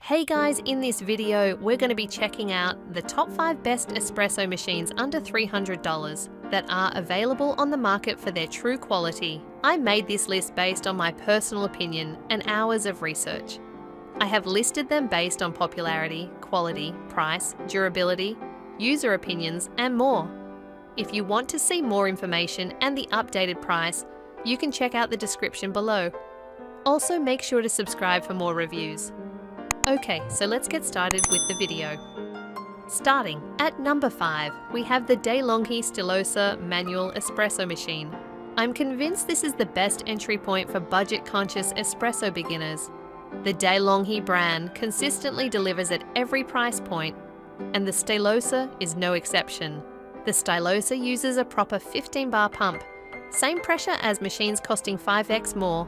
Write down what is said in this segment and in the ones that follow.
Hey guys, in this video, we're going to be checking out the top 5 best espresso machines under $300 that are available on the market for their true quality. I made this list based on my personal opinion and hours of research. I have listed them based on popularity, quality, price, durability, user opinions, and more. If you want to see more information and the updated price, you can check out the description below. Also, make sure to subscribe for more reviews. Okay, so let's get started with the video. Starting at number 5, we have the Longhi Stilosa manual espresso machine. I'm convinced this is the best entry point for budget-conscious espresso beginners. The Longhi brand consistently delivers at every price point, and the Stilosa is no exception. The Stilosa uses a proper 15-bar pump, same pressure as machines costing 5x more,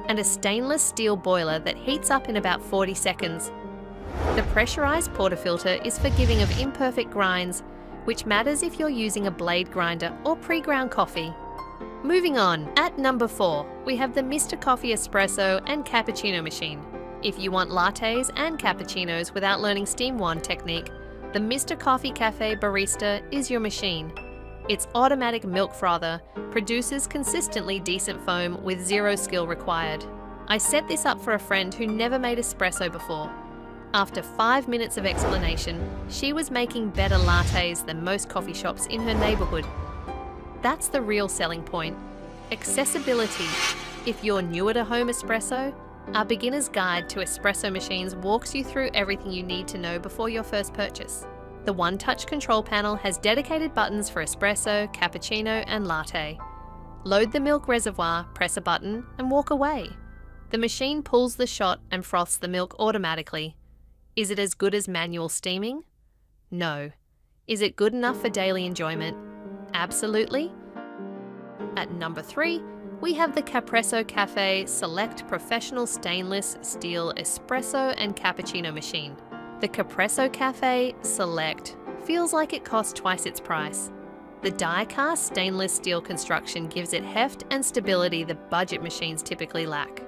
and a stainless steel boiler that heats up in about 40 seconds. The pressurized portafilter is forgiving of imperfect grinds, which matters if you're using a blade grinder or pre-ground coffee. Moving on, at number 4, we have the Mr. Coffee Espresso and Cappuccino machine. If you want lattes and cappuccinos without learning steam wand technique, the Mr. Coffee Cafe Barista is your machine. Its automatic milk frother produces consistently decent foam with zero skill required. I set this up for a friend who never made espresso before. After 5 minutes of explanation, she was making better lattes than most coffee shops in her neighborhood. That's the real selling point. Accessibility. If you're newer to home espresso, our beginner's guide to espresso machines walks you through everything you need to know before your first purchase. The one-touch control panel has dedicated buttons for espresso, cappuccino, and latte. Load the milk reservoir, press a button, and walk away. The machine pulls the shot and froths the milk automatically. Is it as good as manual steaming? No. Is it good enough for daily enjoyment? Absolutely. At number 3, we have the Capresso Cafe Select Professional Stainless Steel Espresso and Cappuccino machine. The Capresso Cafe Select feels like it costs twice its price. The die-cast stainless steel construction gives it heft and stability that budget machines typically lack.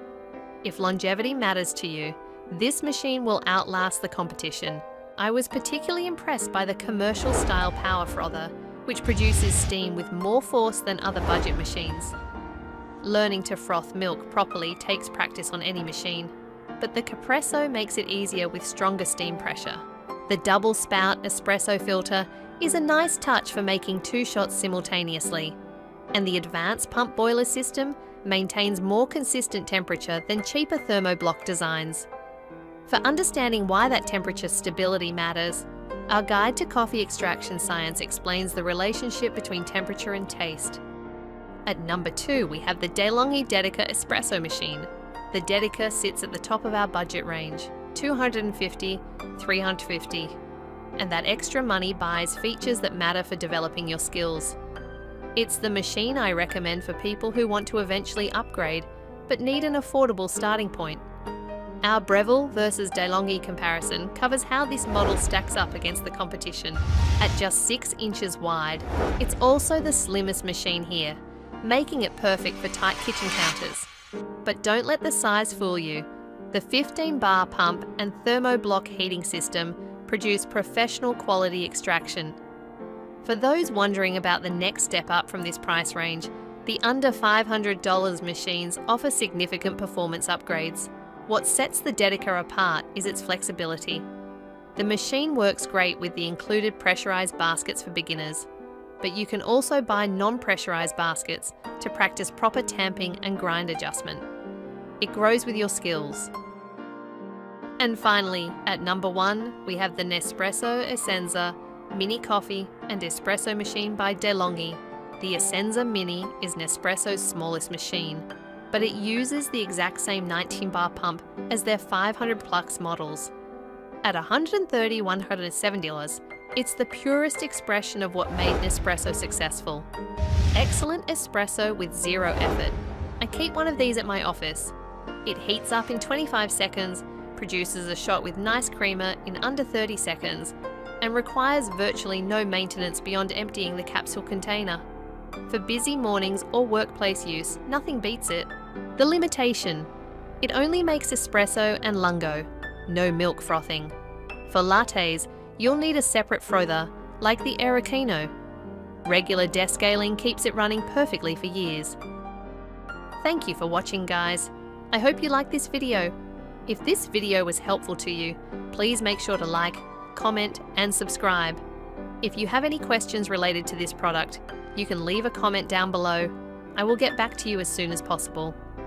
If longevity matters to you, this machine will outlast the competition. I was particularly impressed by the commercial-style power frother, which produces steam with more force than other budget machines. Learning to froth milk properly takes practice on any machine, but the Capresso makes it easier with stronger steam pressure. The double spout espresso filter is a nice touch for making 2 shots simultaneously, and the advanced pump boiler system maintains more consistent temperature than cheaper thermoblock designs. For understanding why that temperature stability matters, our guide to coffee extraction science explains the relationship between temperature and taste. At number 2, we have the Longhi Dedica espresso machine. The Dedica sits at the top of our budget range, $250, $350, and that extra money buys features that matter for developing your skills. It's the machine I recommend for people who want to eventually upgrade, but need an affordable starting point. Our Breville versus Longhi comparison covers how this model stacks up against the competition. At just 6 inches wide, it's also the slimmest machine here, making it perfect for tight kitchen counters. But don't let the size fool you. The 15-bar pump and thermoblock heating system produce professional quality extraction. For those wondering about the next step up from this price range, the under $500 machines offer significant performance upgrades. What sets the Dedica apart is its flexibility. The machine works great with the included pressurized baskets for beginners, but you can also buy non-pressurized baskets to practice proper tamping and grind adjustment. It grows with your skills. And finally, at number 1, we have the Nespresso Essenza Mini Coffee and Espresso Machine by Longhi. The Essenza Mini is Nespresso's smallest machine, but it uses the exact same 19-bar pump as their 500-plus models. At $130–$170, it's the purest expression of what made Nespresso successful. Excellent espresso with zero effort. I keep one of these at my office. It heats up in 25 seconds, produces a shot with nice crema in under 30 seconds, and requires virtually no maintenance beyond emptying the capsule container. For busy mornings or workplace use, nothing beats it. The limitation: it only makes espresso and lungo. no milk frothing. For lattes, you'll need a separate frother, like the Americano. Regular descaling keeps it running perfectly for years. Thank you for watching, guys. I hope you liked this video. If this video was helpful to you, please make sure to like, comment, and subscribe. If you have any questions related to this product, you can leave a comment down below. I will get back to you as soon as possible.